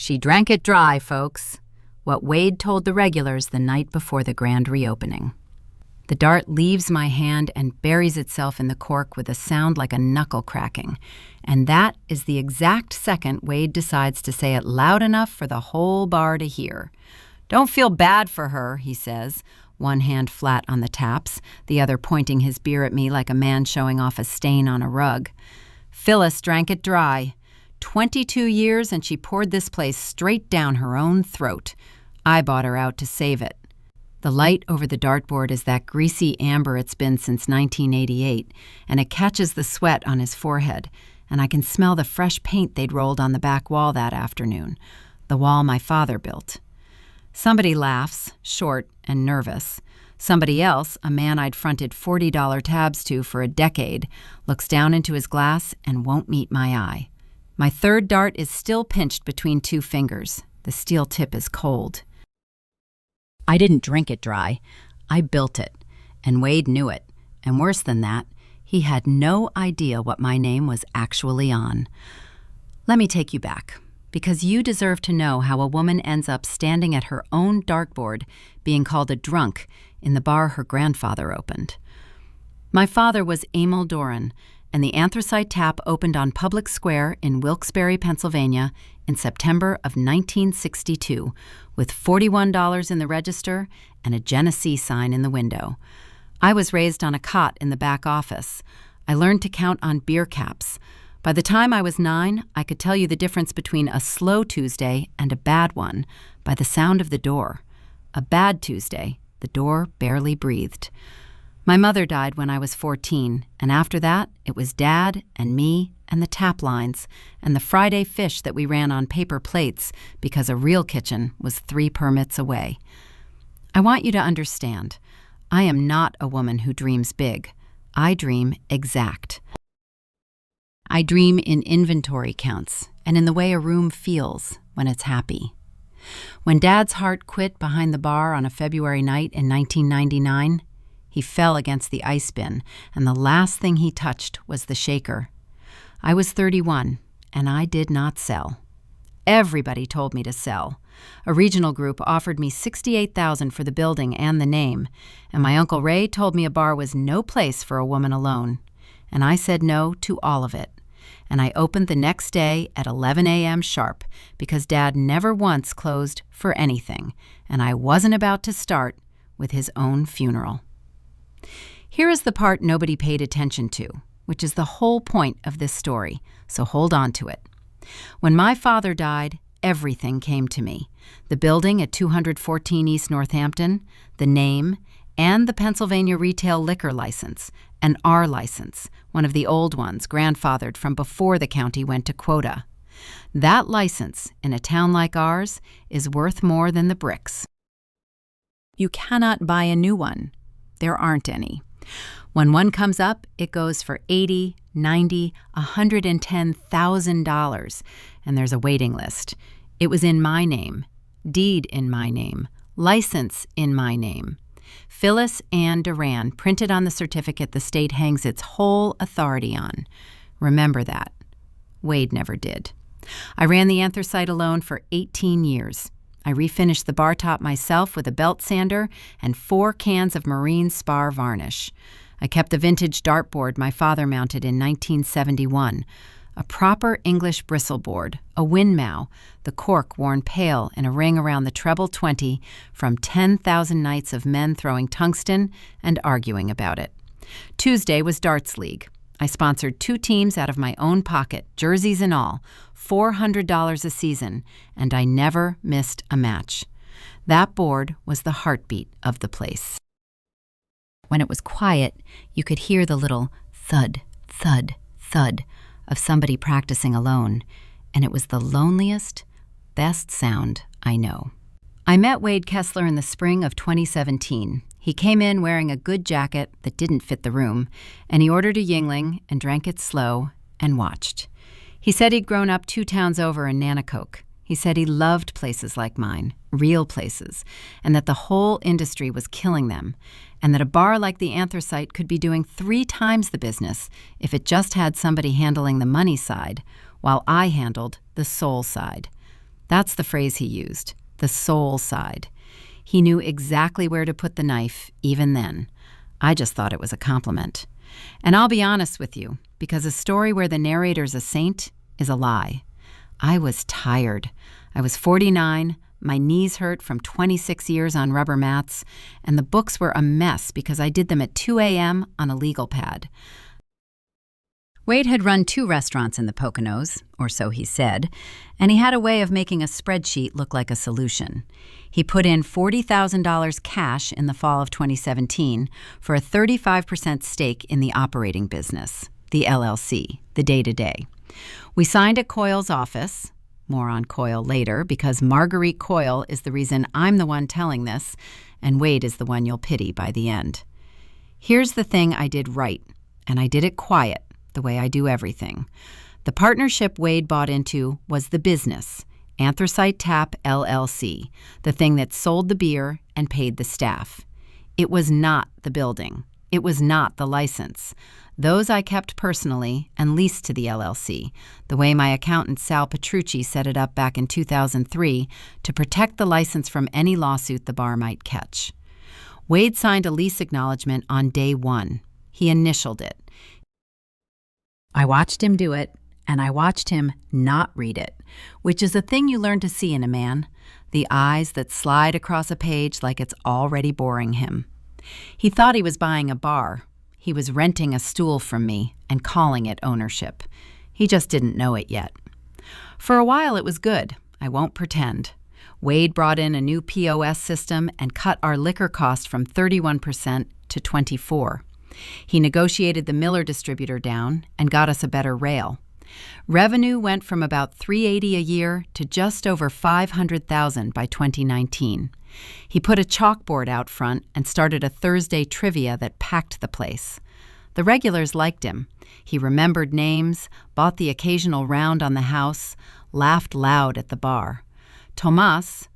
She drank it dry, folks. What Wade told the regulars the night before the grand reopening. The dart leaves my hand and buries itself in the cork with a sound like a knuckle cracking. And that is the exact second Wade decides to say it loud enough for the whole bar to hear. "Don't feel bad for her," he says, one hand flat on the taps, the other pointing his beer at me like a man showing off a stain on a rug. "Phyllis drank it dry. 22 years and she poured this place straight down her own throat. I bought her out to save it." The light over the dartboard is that greasy amber it's been since 1988, and it catches the sweat on his forehead, and I can smell the fresh paint they'd rolled on the back wall that afternoon, the wall my father built. Somebody laughs, short and nervous. Somebody else, a man I'd fronted $40 tabs to for a decade, looks down into his glass and won't meet my eye. My third dart is still pinched between two fingers. The steel tip is cold. I didn't drink it dry. I built it, and Wade knew it. And worse than that, he had no idea what my name was actually on. Let me take you back, because you deserve to know how a woman ends up standing at her own dartboard being called a drunk in the bar her grandfather opened. My father was Emil Doran, and the Anthracite Tap opened on Public Square in Wilkes-Barre, Pennsylvania in September of 1962, with $41 in the register and a Genesee sign in the window. I was raised on a cot in the back office. I learned to count on beer caps. By the time I was 9, I could tell you the difference between a slow Tuesday and a bad one by the sound of the door. A bad Tuesday, the door barely breathed. My mother died when I was 14, and after that, it was Dad and me and the tap lines and the Friday fish that we ran on paper plates because a real kitchen was 3 permits away. I want you to understand, I am not a woman who dreams big. I dream exact. I dream in inventory counts and in the way a room feels when it's happy. When Dad's heart quit behind the bar on a February night in 1999, he fell against the ice bin, and the last thing he touched was the shaker. I was 31, and I did not sell. Everybody told me to sell. A regional group offered me $68,000 for the building and the name, and my Uncle Ray told me a bar was no place for a woman alone. And I said no to all of it. And I opened the next day at 11 a.m. sharp, because Dad never once closed for anything, and I wasn't about to start with his own funeral. Here is the part nobody paid attention to, which is the whole point of this story, so hold on to it. When my father died, everything came to me. The building at 214 East Northampton, the name, and the Pennsylvania retail liquor license, an R license, one of the old ones grandfathered from before the county went to quota. That license, in a town like ours, is worth more than the bricks. You cannot buy a new one. There aren't any. When one comes up, it goes for $80,000, $90,000, $110,000, and there's a waiting list. It was in my name, deed in my name, license in my name. Phyllis Ann Duran, printed on the certificate the state hangs its whole authority on. Remember that. Wade never did. I ran the Anthracite alone for 18 years. I refinished the bar top myself with a belt sander and 4 cans of marine spar varnish. I kept the vintage dartboard my father mounted in 1971, a proper English bristle board, a windmow, the cork worn pale in a ring around the treble 20 from 10,000 nights of men throwing tungsten and arguing about it. Tuesday was Darts League. I sponsored 2 teams out of my own pocket, jerseys and all, $400 a season, and I never missed a match. That board was the heartbeat of the place. When it was quiet, you could hear the little thud, thud, thud of somebody practicing alone, and it was the loneliest, best sound I know. I met Wade Kessler in the spring of 2017. He came in wearing a good jacket that didn't fit the room, and he ordered a Yingling and drank it slow and watched. He said he'd grown up 2 towns over in Nanticoke. He said he loved places like mine, real places, and that the whole industry was killing them, and that a bar like the Anthracite could be doing 3 times the business if it just had somebody handling the money side, while I handled the soul side. That's the phrase he used, the soul side. He knew exactly where to put the knife, even then. I just thought it was a compliment. And I'll be honest with you, because a story where the narrator's a saint is a lie. I was tired. I was 49, my knees hurt from 26 years on rubber mats, and the books were a mess because I did them at 2 a.m. on a legal pad. Wade had run 2 restaurants in the Poconos, or so he said, and he had a way of making a spreadsheet look like a solution. He put in $40,000 cash in the fall of 2017 for a 35% stake in the operating business, the LLC, the day-to-day. We signed at Coyle's office. More on Coyle later, because Marguerite Coyle is the reason I'm the one telling this, and Wade is the one you'll pity by the end. Here's the thing I did right, and I did it quiet, the way I do everything. The partnership Wade bought into was the business, Anthracite Tap LLC, the thing that sold the beer and paid the staff. It was not the building. It was not the license. Those I kept personally and leased to the LLC, the way my accountant Sal Petrucci set it up back in 2003 to protect the license from any lawsuit the bar might catch. Wade signed a lease acknowledgement on day 1. He initialed it. I watched him do it, and I watched him not read it, which is a thing you learn to see in a man, the eyes that slide across a page like it's already boring him. He thought he was buying a bar. He was renting a stool from me and calling it ownership. He just didn't know it yet. For a while it was good, I won't pretend. Wade brought in a new POS system and cut our liquor cost from 31% to 24%. He negotiated the Miller distributor down and got us a better rail. Revenue went from about $380 a year to just over $500,000 by 2019. He put a chalkboard out front and started a Thursday trivia that packed the place. The regulars liked him. He remembered names, bought the occasional round on the house, laughed loud at the bar. Tomas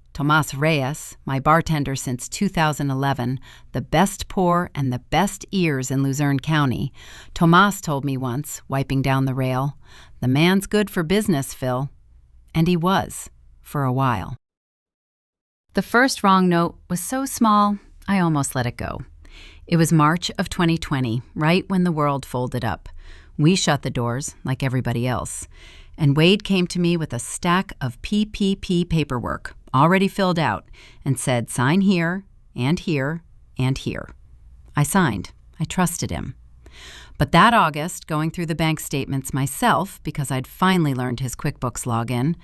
Reyes, my bartender since 2011, the best pour and the best ears in Luzerne County, Tomas told me once, wiping down the rail, "The man's good for business, Phil." And he was, for a while. The first wrong note was so small, I almost let it go. It was March of 2020, right when the world folded up. We shut the doors, like everybody else. And Wade came to me with a stack of PPP paperwork, already filled out, and said, "Sign here, and here, and here." I signed. I trusted him. But that August, going through the bank statements myself, because I'd finally learned his QuickBooks login,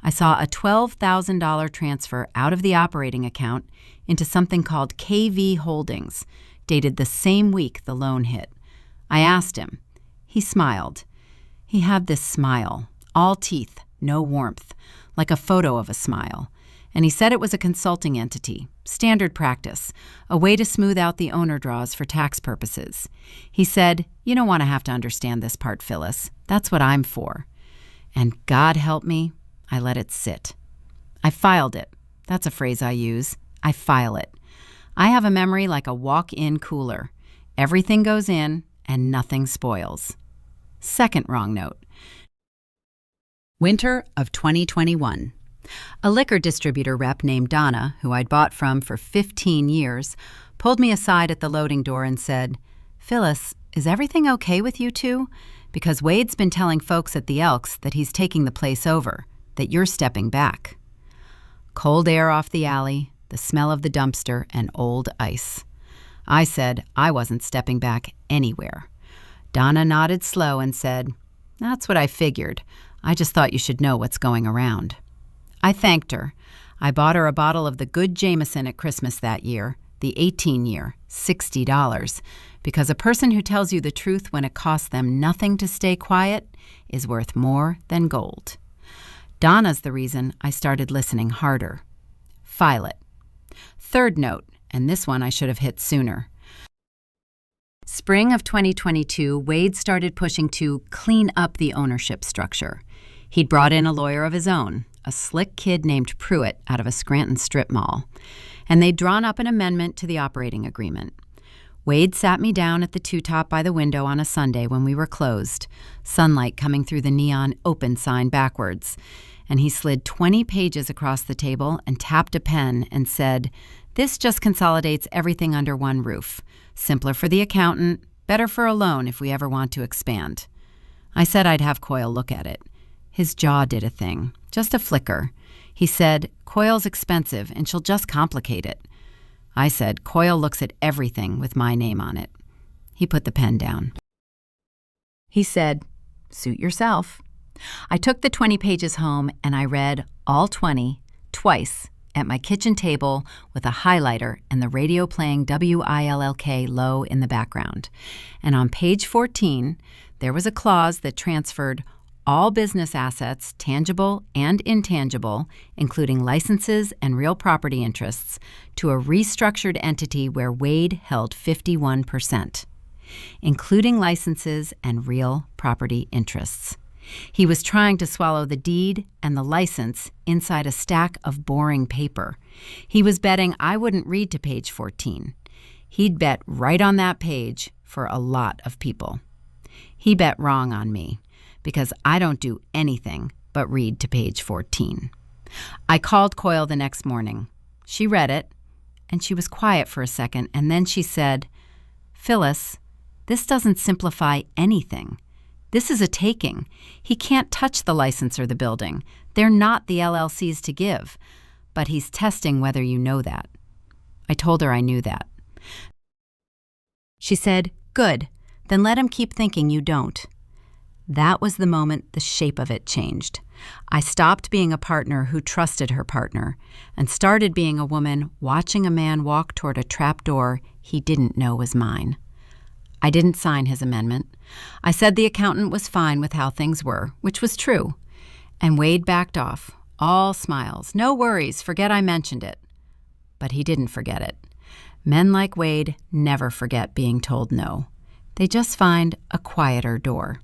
I saw a $12,000 transfer out of the operating account into something called KV Holdings, dated the same week the loan hit. I asked him. He smiled. He had this smile, all teeth, no warmth, like a photo of a smile. And he said it was a consulting entity, standard practice, a way to smooth out the owner draws for tax purposes. He said, "You don't want to have to understand this part, Phyllis. That's what I'm for." And God help me, I let it sit. I filed it. That's a phrase I use. I file it. I have a memory like a walk-in cooler. Everything goes in and nothing spoils. Second wrong note. Winter of 2021. A liquor distributor rep named Donna, who I'd bought from for 15 years, pulled me aside at the loading door and said, "Phyllis, is everything okay with you two? Because Wade's been telling folks at the Elks that he's taking the place over, that you're stepping back." Cold air off the alley, the smell of the dumpster, and old ice. I said I wasn't stepping back anywhere. Donna nodded slow and said, "That's what I figured. I just thought you should know what's going around." I thanked her. I bought her a bottle of the good Jameson at Christmas that year, the 18-year, $60, because a person who tells you the truth when it costs them nothing to stay quiet is worth more than gold. Donna's the reason I started listening harder. File it. Third note, and this one I should have hit sooner. Spring of 2022, Wade started pushing to clean up the ownership structure. He'd brought in a lawyer of his own, a slick kid named Pruitt out of a Scranton strip mall, and they'd drawn up an amendment to the operating agreement. Wade sat me down at the two-top by the window on a Sunday when we were closed, sunlight coming through the neon open sign backwards, and he slid 20 pages across the table and tapped a pen and said, "This just consolidates everything under one roof. Simpler for the accountant, better for a loan if we ever want to expand." I said I'd have Coyle look at it. His jaw did a thing, just a flicker. He said, "Coyle's expensive and she'll just complicate it." I said, "Coyle looks at everything with my name on it." He put the pen down. He said, "Suit yourself." I took the 20 pages home and I read all 20 twice at my kitchen table with a highlighter and the radio playing WILLK low in the background. And on page 14, there was a clause that transferred all business assets, tangible and intangible, including licenses and real property interests, to a restructured entity where Wade held 51%, including licenses and real property interests. He was trying to swallow the deed and the license inside a stack of boring paper. He was betting I wouldn't read to page 14. He'd bet right on that page for a lot of people. He bet wrong on me, because I don't do anything but read to page 14. I called Coyle the next morning. She read it, and she was quiet for a second, and then she said, "Phyllis, this doesn't simplify anything. This is a taking. He can't touch the license or the building. They're not the LLCs to give. But he's testing whether you know that." I told her I knew that. She said, "Good. Then let him keep thinking you don't." That was the moment the shape of it changed. I stopped being a partner who trusted her partner and started being a woman watching a man walk toward a trap door he didn't know was mine. I didn't sign his amendment. I said the accountant was fine with how things were, which was true. And Wade backed off, all smiles. "No worries, forget I mentioned it." But he didn't forget it. Men like Wade never forget being told no. They just find a quieter door.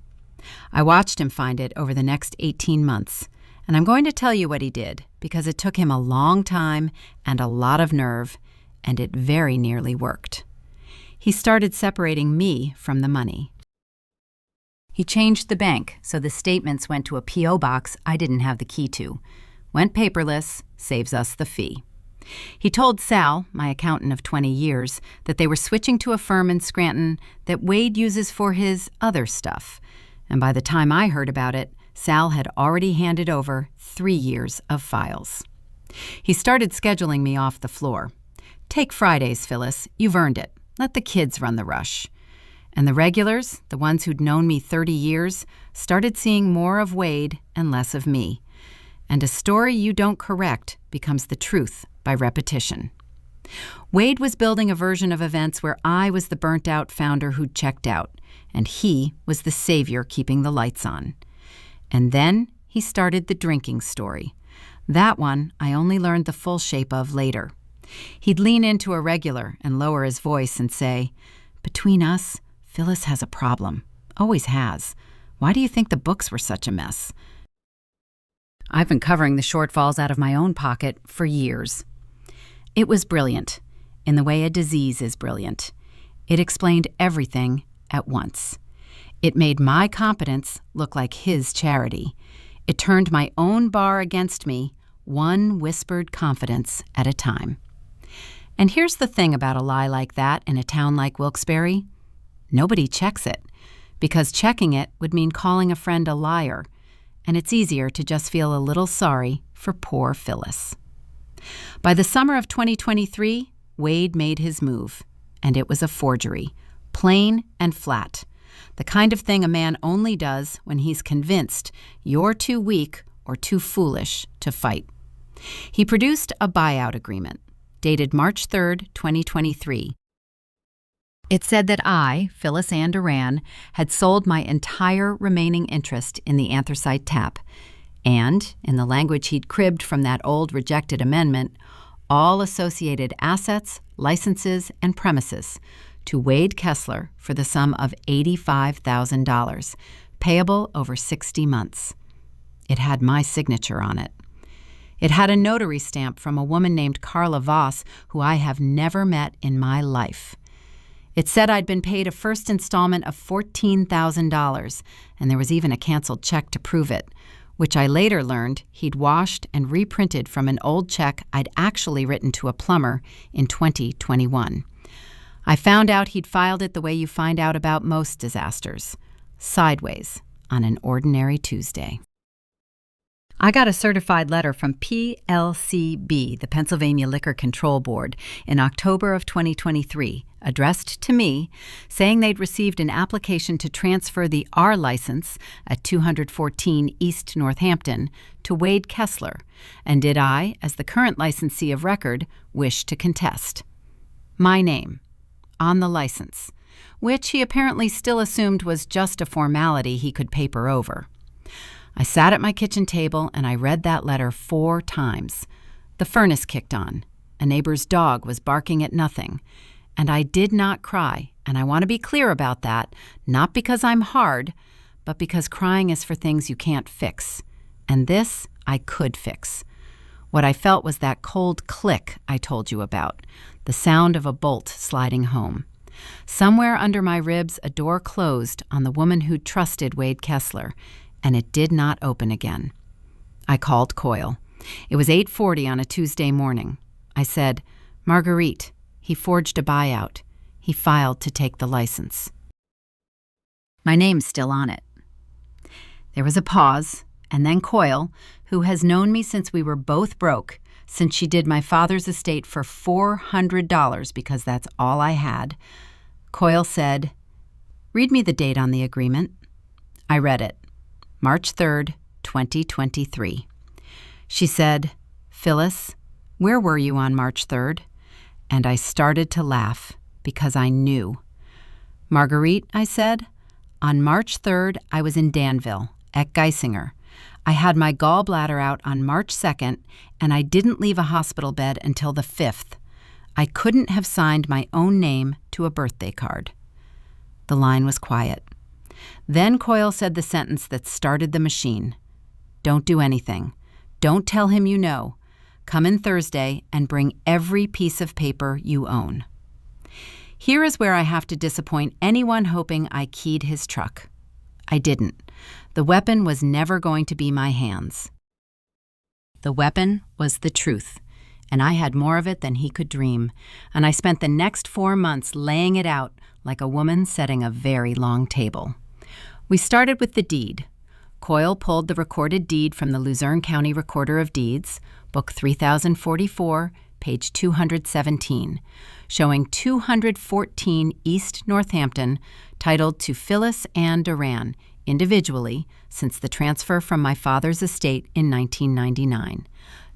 I watched him find it over the next 18 months, and I'm going to tell you what he did, because it took him a long time and a lot of nerve, and it very nearly worked. He started separating me from the money. He changed the bank so the statements went to a P.O. box I didn't have the key to. Went paperless, saves us the fee. He told Sal, my accountant of 20 years, that they were switching to a firm in Scranton that Wade uses for his other stuff. And by the time I heard about it, Sal had already handed over 3 years of files. He started scheduling me off the floor. "Take Fridays, Phyllis. You've earned it. Let the kids run the rush." And the regulars, the ones who'd known me 30 years, started seeing more of Wade and less of me. And a story you don't correct becomes the truth by repetition. Wade was building a version of events where I was the burnt-out founder who'd checked out, and he was the savior keeping the lights on. And then he started the drinking story. That one I only learned the full shape of later. He'd lean into a regular and lower his voice and say, "Between us, Phyllis has a problem. Always has. Why do you think the books were such a mess?" I've been covering the shortfalls out of my own pocket for years. It was brilliant, in the way a disease is brilliant. It explained everything at once. It made my competence look like his charity. It turned my own bar against me, one whispered confidence at a time. And here's the thing about a lie like that in a town like Wilkes-Barre. Nobody checks it, because checking it would mean calling a friend a liar, and it's easier to just feel a little sorry for poor Phyllis. By the summer of 2023, Wade made his move, and it was a forgery, plain and flat, the kind of thing a man only does when he's convinced you're too weak or too foolish to fight. He produced a buyout agreement, dated March 3rd, 2023. It said that I, Phyllis Ann Duran, had sold my entire remaining interest in the anthracite tap, and, in the language he'd cribbed from that old rejected amendment, all associated assets, licenses, and premises to Wade Kessler for the sum of $85,000, payable over 60 months. It had my signature on it. It had a notary stamp from a woman named Carla Voss, who I have never met in my life. It said I'd been paid a first installment of $14,000, and there was even a canceled check to prove it, which I later learned he'd washed and reprinted from an old check I'd actually written to a plumber in 2021. I found out he'd filed it the way you find out about most disasters, sideways, on an ordinary Tuesday. I got a certified letter from PLCB, the Pennsylvania Liquor Control Board, in October of 2023, addressed to me, saying they'd received an application to transfer the R license at 214 East Northampton to Wade Kessler, and did I, as the current licensee of record, wish to contest. My name on the license, which he apparently still assumed was just a formality he could paper over. I sat at my kitchen table and I read that letter 4 times. The furnace kicked on. A neighbor's dog was barking at nothing. And I did not cry, and I want to be clear about that, not because I'm hard, but because crying is for things you can't fix. And this I could fix. What I felt was that cold click I told you about, the sound of a bolt sliding home. Somewhere under my ribs, a door closed on the woman who'd trusted Wade Kessler, and it did not open again. I called Coyle. It was 8:40 on a Tuesday morning. I said, "Marguerite, he forged a buyout. He filed to take the license." My name's still on it. There was a pause, and then Coyle, who has known me since we were both broke, since she did my father's estate for $400 because that's all I had, Coyle said, "Read me the date on the agreement." I read it. March 3rd, 2023. She said, "Phyllis, where were you on March 3rd? And I started to laugh because I knew. "Marguerite," I said, "on March 3rd, I was in Danville, at Geisinger. I had my gallbladder out on March 2nd, and I didn't leave a hospital bed until the 5th. I couldn't have signed my own name to a birthday card." The line was quiet. Then Coyle said the sentence that started the machine. "Don't do anything. Don't tell him you know. Come in Thursday and bring every piece of paper you own." Here is where I have to disappoint anyone hoping I keyed his truck. I didn't. The weapon was never going to be my hands. The weapon was the truth, and I had more of it than he could dream, and I spent the next 4 months laying it out like a woman setting a very long table. We started with the deed. Coyle pulled the recorded deed from the Luzerne County Recorder of Deeds, Book 3044, page 217, showing 214 East Northampton, titled to Phyllis Ann Duran, individually, since the transfer from my father's estate in 1999.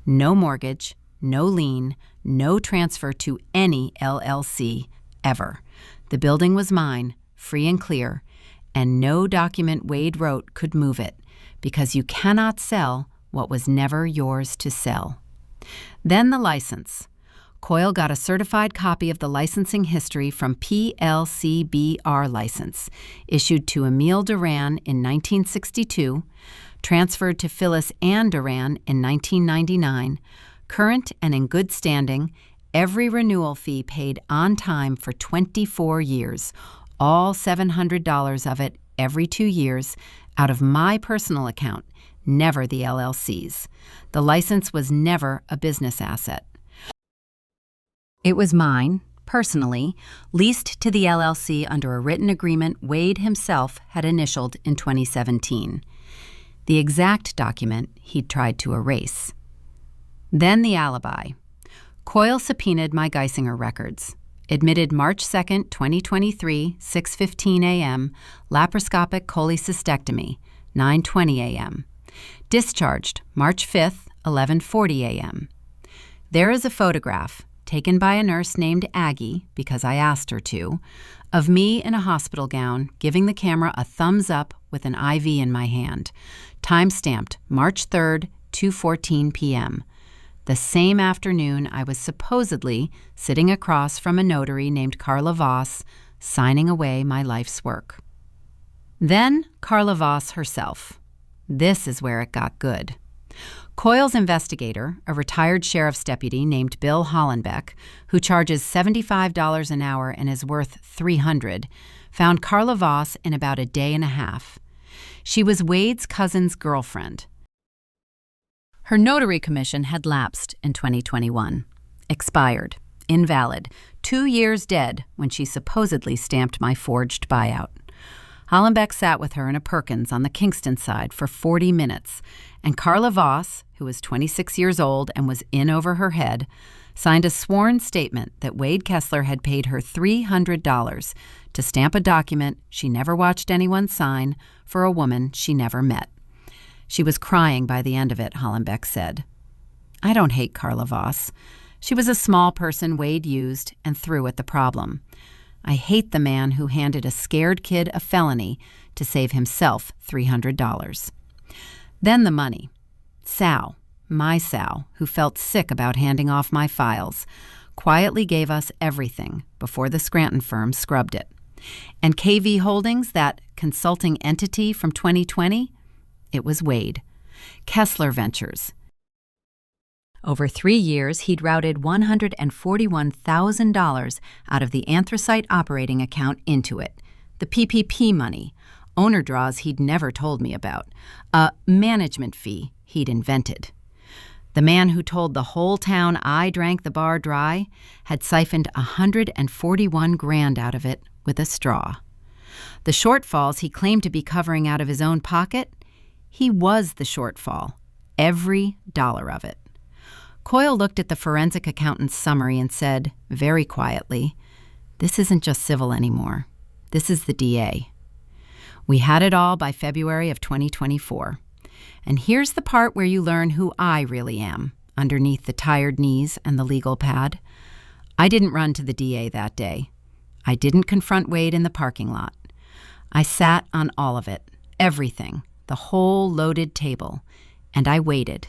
No mortgage, no lien, no transfer to any LLC, ever. The building was mine, free and clear, and no document Wade wrote could move it, because you cannot sell what was never yours to sell. Then the license. Coyle got a certified copy of the licensing history from PLCBR license, issued to Emile Duran in 1962, transferred to Phyllis Ann Duran in 1999, current and in good standing, every renewal fee paid on time for 24 years, all $700 of it every 2 years, out of my personal account, never the LLC's. The license was never a business asset. It was mine, personally, leased to the LLC under a written agreement Wade himself had initialed in 2017. The exact document he'd tried to erase. Then the alibi. Coyle subpoenaed my Geisinger records. Admitted March 2nd, 2023, 6:15 a.m., laparoscopic cholecystectomy, 9:20 a.m. Discharged March 5th, 11:40 a.m. There is a photograph, taken by a nurse named Aggie, because I asked her to, of me in a hospital gown giving the camera a thumbs up with an IV in my hand. Time-stamped March 3rd, 2:14 p.m. The same afternoon I was supposedly sitting across from a notary named Carla Voss, signing away my life's work. Then Carla Voss herself. This is where it got good. Coyle's investigator, a retired sheriff's deputy named Bill Hollenbeck, who charges $75 an hour and is worth $300, found Carla Voss in about a day and a half. She was Wade's cousin's girlfriend. Her notary commission had lapsed in 2021. Expired. Invalid. 2 years dead when she supposedly stamped my forged buyout. Hollenbeck sat with her in a Perkins on the Kingston side for 40 minutes, and Carla Voss, who was 26 years old and was in over her head, signed a sworn statement that Wade Kessler had paid her $300 to stamp a document she never watched anyone sign for a woman she never met. She was crying by the end of it, Hollenbeck said. I don't hate Carla Voss. She was a small person Wade used and threw at the problem. I hate the man who handed a scared kid a felony to save himself $300. Then the money. Sal, my Sal, who felt sick about handing off my files, quietly gave us everything before the Scranton firm scrubbed it. And KV Holdings, that consulting entity from 2020, it was Wade. Kessler Ventures. Over 3 years, he'd routed $141,000 out of the anthracite operating account into it, the PPP money, owner draws he'd never told me about, a management fee he'd invented. The man who told the whole town I drank the bar dry had siphoned $141,000 out of it with a straw. The shortfalls he claimed to be covering out of his own pocket, he was the shortfall, every dollar of it. Coyle looked at the forensic accountant's summary and said, very quietly, "This isn't just civil anymore. This is the DA." We had it all by February of 2024. And here's the part where you learn who I really am, underneath the tired knees and the legal pad. I didn't run to the DA that day. I didn't confront Wade in the parking lot. I sat on all of it, everything, the whole loaded table, and I waited.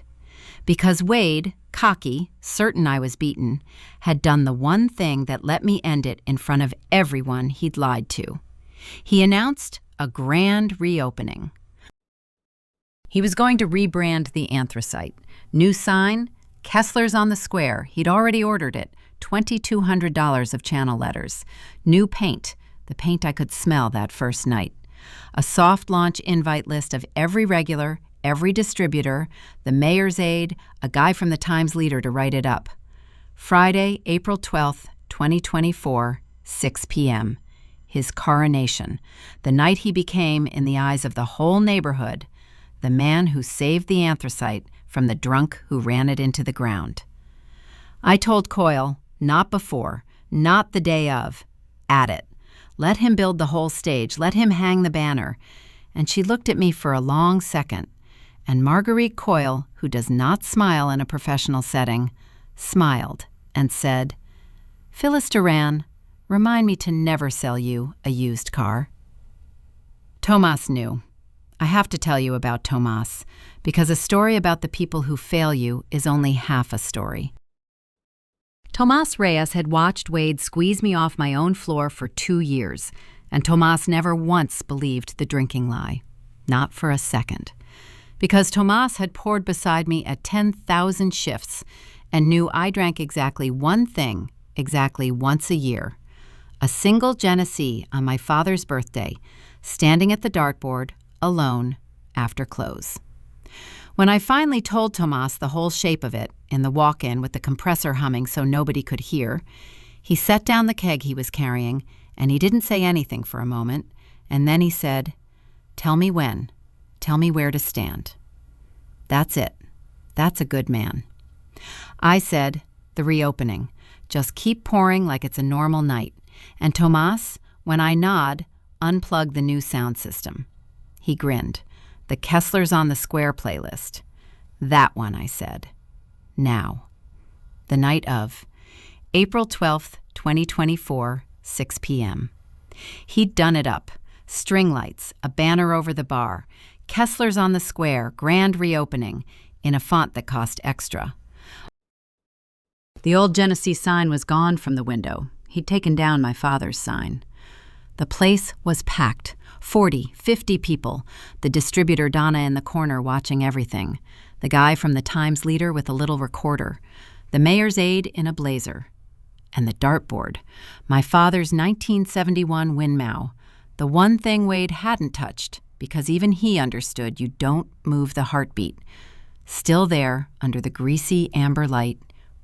Because Wade, cocky, certain I was beaten, had done the one thing that let me end it in front of everyone he'd lied to. He announced a grand reopening. He was going to rebrand the anthracite. New sign, Kessler's on the Square. He'd already ordered it, $2,200 of channel letters. New paint, the paint I could smell that first night. A soft launch invite list of every regular, every distributor, the mayor's aide, a guy from the Times Leader to write it up. Friday, April 12th, 2024, 6 p.m. His coronation, the night he became, in the eyes of the whole neighborhood, the man who saved the anthracite from the drunk who ran it into the ground. I told Coyle, not before, not the day of, at it. Let him build the whole stage, let him hang the banner. And she looked at me for a long second, and Marguerite Coyle, who does not smile in a professional setting, smiled and said, "Phyllis Duran, remind me to never sell you a used car." Tomas knew. I have to tell you about Tomas, because a story about the people who fail you is only half a story. Tomas Reyes had watched Wade squeeze me off my own floor for 2 years, and Tomas never once believed the drinking lie. Not for a second. Because Tomas had poured beside me at 10,000 shifts and knew I drank exactly one thing, exactly once a year. A single Genesee on my father's birthday, standing at the dartboard, alone, after close. When I finally told Tomas the whole shape of it, in the walk-in with the compressor humming so nobody could hear, he set down the keg he was carrying, and he didn't say anything for a moment, and then he said, "Tell me when. Tell me where to stand." That's it. That's a good man. I said, "The reopening. Just keep pouring like it's a normal night. And Tomas, when I nod, unplug the new sound system." He grinned. "The Kessler's on the Square playlist." "That one," I said. Now. The night of April 12th, 2024, 6 p.m. He'd done it up. String lights, a banner over the bar. Kessler's on the Square, grand reopening, in a font that cost extra. The old Genesee sign was gone from the window. He'd taken down my father's sign. The place was packed. 40, 50 people. The distributor Donna in the corner watching everything. The guy from the Times Leader with a little recorder. The mayor's aide in a blazer. And the dartboard. My father's 1971 Winmow. The one thing Wade hadn't touched, because even he understood you don't move the heartbeat. still there under the greasy amber light,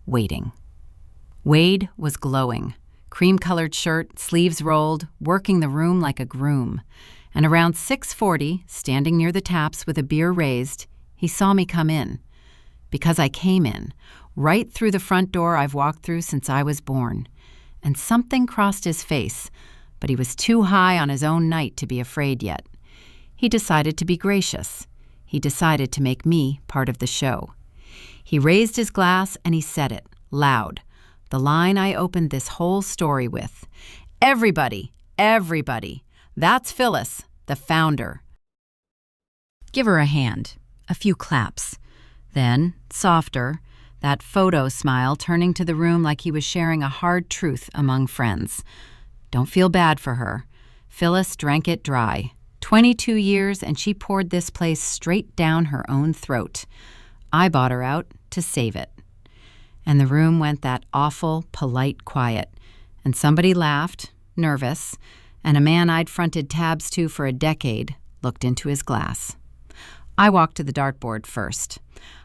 waiting. Wade was glowing, cream-colored shirt, sleeves rolled, working the room like a groom. And around 6:40, standing near the taps with a beer raised, he saw me come in. Because I came in, right through the front door I've walked through since I was born. And something crossed his face, but he was too high on his own night to be afraid yet. He decided to be gracious. He decided to make me part of the show. He raised his glass and he said it, loud, the line I opened this whole story with. Everybody, everybody, that's Phyllis, the founder. Give her a hand, a few claps. Then, softer, that photo smile turning to the room like he was sharing a hard truth among friends. Don't feel bad for her. Phyllis drank it dry. 22 years and she poured this place straight down her own throat. I bought her out to save it. And the room went that awful, polite quiet. And somebody laughed, nervous, and a man I'd fronted tabs to for a decade looked into his glass. I walked to the dartboard first.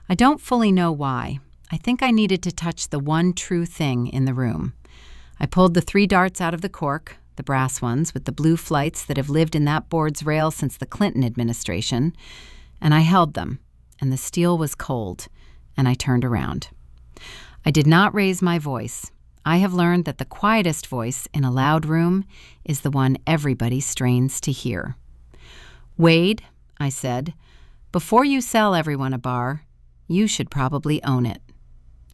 I don't fully know why. I think I needed to touch the one true thing in the room. I pulled the 3 darts out of the cork, the brass ones with the blue flights that have lived in that board's rail since the Clinton administration, and I held them, and the steel was cold, and I turned around. I did not raise my voice. I have learned that the quietest voice in a loud room is the one everybody strains to hear. Wade, I said, before you sell everyone a bar, you should probably own it.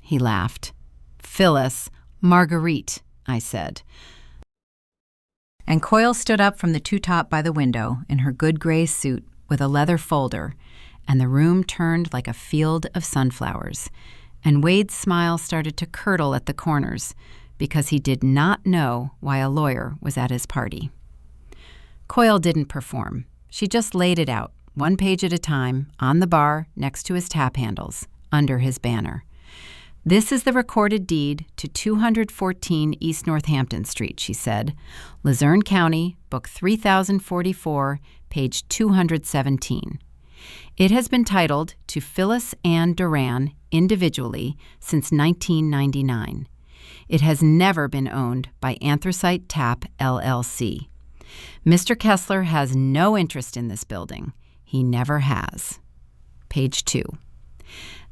He laughed. Phyllis, Marguerite, I said. And Coyle stood up from the two-top by the window in her good gray suit with a leather folder, and the room turned like a field of sunflowers. And Wade's smile started to curdle at the corners because he did not know why a lawyer was at his party. Coyle didn't perform. She just laid it out, 1 page at a time, on the bar next to his tap handles, under his banner. This is the recorded deed to 214 East Northampton Street, she said. Luzerne County, Book 3044, page 217. It has been titled to Phyllis Ann Duran individually since 1999. It has never been owned by Anthracite Tap, LLC. Mr. Kessler has no interest in this building. He never has. Page 2.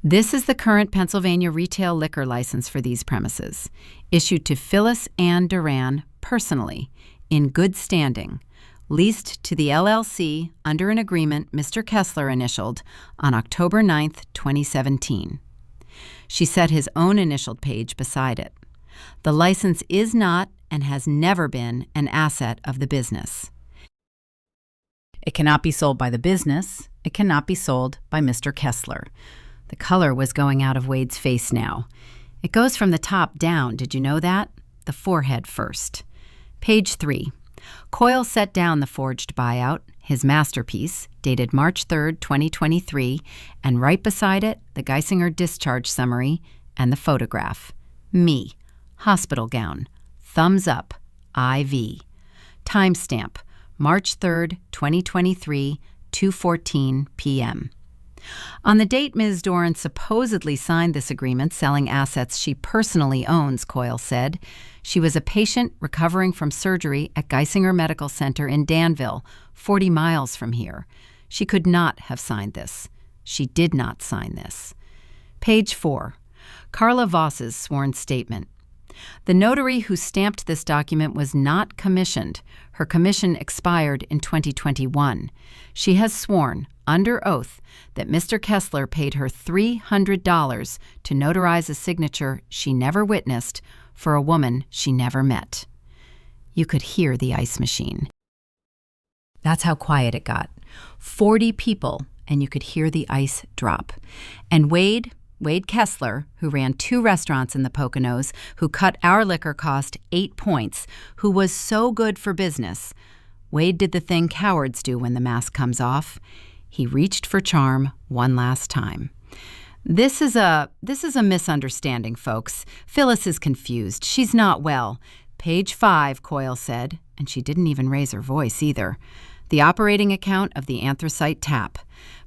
This is the current Pennsylvania retail liquor license for these premises, issued to Phyllis Ann Duran personally, in good standing, leased to the LLC under an agreement Mr. Kessler initialed on October 9, 2017. She set his own initialed page beside it. The license is not and has never been an asset of the business. It cannot be sold by the business. It cannot be sold by Mr. Kessler. The color was going out of Wade's face now. It goes from the top down, did you know that? The forehead first. Page 3. Coyle set down the forged buyout, his masterpiece, dated March 3, 2023, and right beside it, the Geisinger discharge summary and the photograph. Me, hospital gown, thumbs up, IV. Timestamp, March 3, 2023, 2:14 p.m. On the date Ms. Doran supposedly signed this agreement selling assets she personally owns, Coyle said, she was a patient recovering from surgery at Geisinger Medical Center in Danville, 40 miles from here. She could not have signed this. She did not sign this. Page 4. Carla Voss's sworn statement. The notary who stamped this document was not commissioned. Her commission expired in 2021. She has sworn, under oath, that Mr. Kessler paid her $300 to notarize a signature she never witnessed for a woman she never met. You could hear the ice machine. That's how quiet it got. 40 people, and you could hear the ice drop. And Wade Kessler, who ran 2 restaurants in the Poconos, who cut our liquor cost 8 points, who was so good for business. Wade did the thing cowards do when the mask comes off. He reached for charm one last time. This is a misunderstanding, folks. Phyllis is confused. She's not well. Page 5, Coyle said, and she didn't even raise her voice either. The operating account of the Anthracite Tap.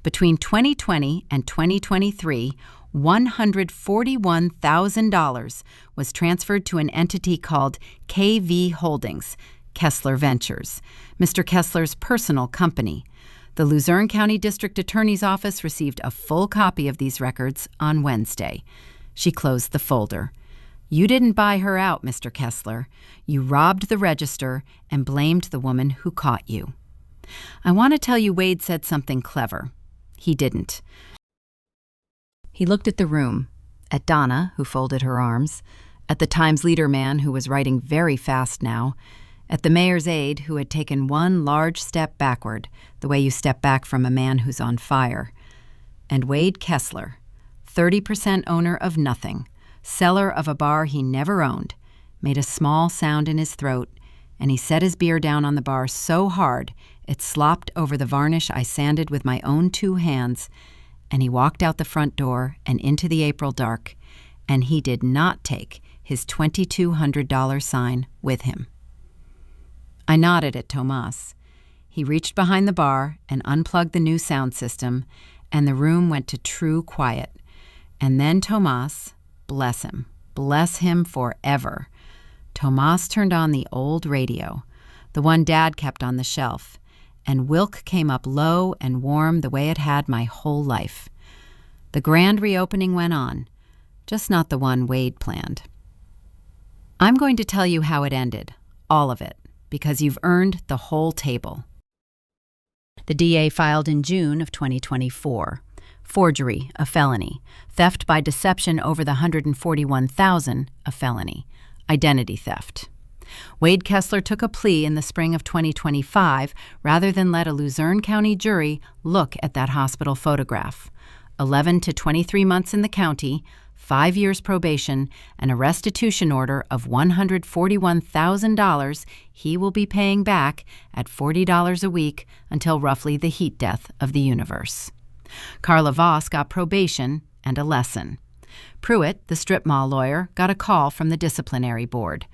Between 2020 and 2023, $141,000 was transferred to an entity called KV Holdings, Kessler Ventures, Mr. Kessler's personal company. The Luzerne County District Attorney's Office received a full copy of these records on Wednesday. She closed the folder. You didn't buy her out, Mr. Kessler. You robbed the register and blamed the woman who caught you. I want to tell you Wade said something clever. He didn't. He looked at the room, at Donna, who folded her arms, at the Times leader man who was writing very fast now, at the mayor's aide who had taken one large step backward, the way you step back from a man who's on fire. And Wade Kessler, 30% owner of nothing, seller of a bar he never owned, made a small sound in his throat, and he set his beer down on the bar so hard it slopped over the varnish I sanded with my own 2 hands, and he walked out the front door and into the April dark, and he did not take his $2,200 sign with him. I nodded at Tomas. He reached behind the bar and unplugged the new sound system, and the room went to true quiet. And then Tomas, bless him forever, Tomas turned on the old radio, the one Dad kept on the shelf, and Wilk came up low and warm the way it had my whole life. The grand reopening went on, just not the one Wade planned. I'm going to tell you how it ended, all of it, because you've earned the whole table. The DA filed in June of 2024. Forgery, a felony. Theft by deception over the $141,000, a felony. Identity theft. Wade Kessler took a plea in the spring of 2025 rather than let a Luzerne County jury look at that hospital photograph. 11 to 23 months in the county, 5 years probation, and a restitution order of $141,000 he will be paying back at $40 a week until roughly the heat death of the universe. Carla Voss got probation and a lesson. Pruitt, the strip mall lawyer, got a call from the disciplinary board.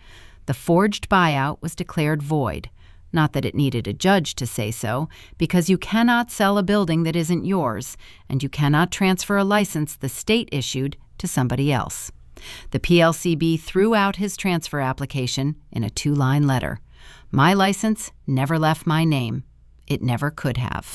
The forged buyout was declared void. Not that it needed a judge to say so, because you cannot sell a building that isn't yours, and you cannot transfer a license the state issued to somebody else. The PLCB threw out his transfer application in a 2-line letter. My license never left my name. It never could have.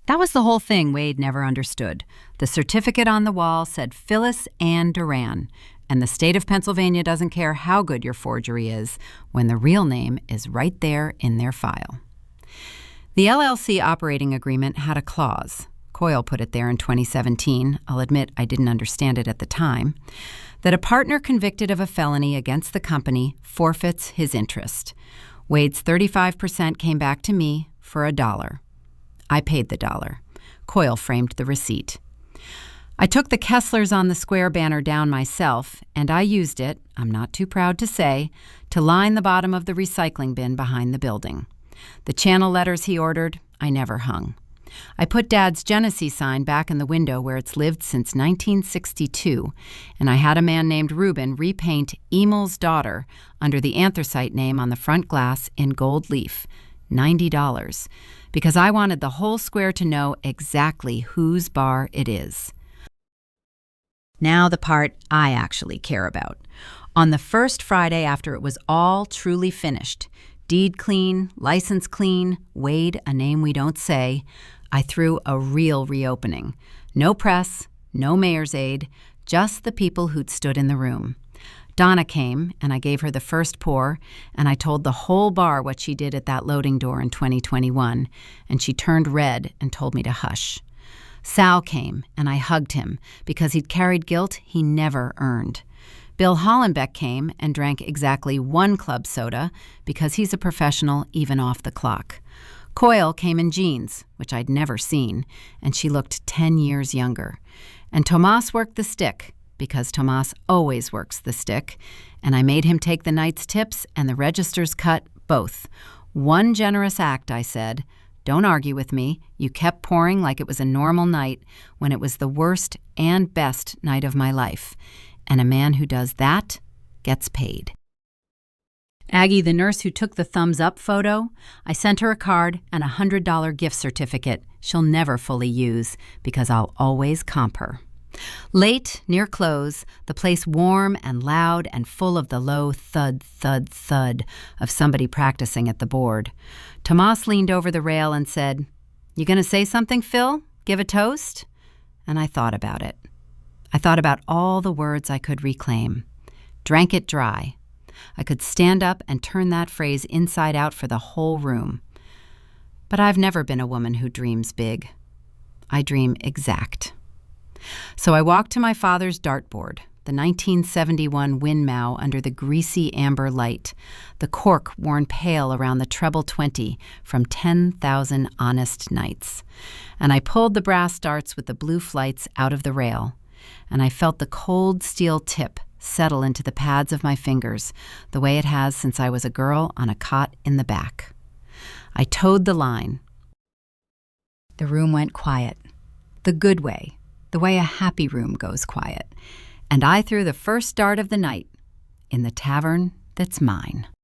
That was the whole thing Wade never understood. The certificate on the wall said Phyllis Ann Duran, and the state of Pennsylvania doesn't care how good your forgery is when the real name is right there in their file. The LLC operating agreement had a clause. Coyle put it there in 2017. I'll admit I didn't understand it at the time. That a partner convicted of a felony against the company forfeits his interest. Wade's 35% came back to me for $1. I paid the $1. Coyle framed the receipt. I took the Kesslers on the Square banner down myself, and I used it, I'm not too proud to say, to line the bottom of the recycling bin behind the building. The channel letters he ordered, I never hung. I put Dad's Genesee sign back in the window where it's lived since 1962, and I had a man named Reuben repaint Emel's Daughter under the anthracite name on the front glass in gold leaf, $90, because I wanted the whole square to know exactly whose bar it is. Now the part I actually care about. On the first Friday after it was all truly finished, deed clean, license clean, Wade, a name we don't say, I threw a real reopening. No press, no mayor's aide, just the people who'd stood in the room. Donna came, and I gave her the first pour, and I told the whole bar what she did at that loading door in 2021, and she turned red and told me to hush. Sal came, and I hugged him because he'd carried guilt he never earned. Bill Hollenbeck came and drank exactly 1 club soda because he's a professional even off the clock. Coyle came in jeans, which I'd never seen, and she looked 10 years younger. And Tomas worked the stick, because Tomas always works the stick, and I made him take the night's tips and the register's cut both. One generous act, I said. Don't argue with me. You kept pouring like it was a normal night when it was the worst and best night of my life. And a man who does that gets paid. Aggie, the nurse who took the thumbs-up photo, I sent her a card and a $100 gift certificate she'll never fully use because I'll always comp her. Late, near close, the place warm and loud and full of the low thud, thud, thud of somebody practicing at the board. Tomas leaned over the rail and said, "You gonna say something, Phil? Give a toast?" And I thought about it. I thought about all the words I could reclaim. Drank it dry. I could stand up and turn that phrase inside out for the whole room. But I've never been a woman who dreams big. I dream exact. So I walked to my father's dartboard, the 1971 Winmow under the greasy amber light, the cork worn pale around the treble 20 from 10,000 honest nights. And I pulled the brass darts with the blue flights out of the rail, and I felt the cold steel tip settle into the pads of my fingers, the way it has since I was a girl on a cot in the back. I towed the line. The room went quiet, the good way, the way a happy room goes quiet, and I threw the first dart of the night in the tavern that's mine.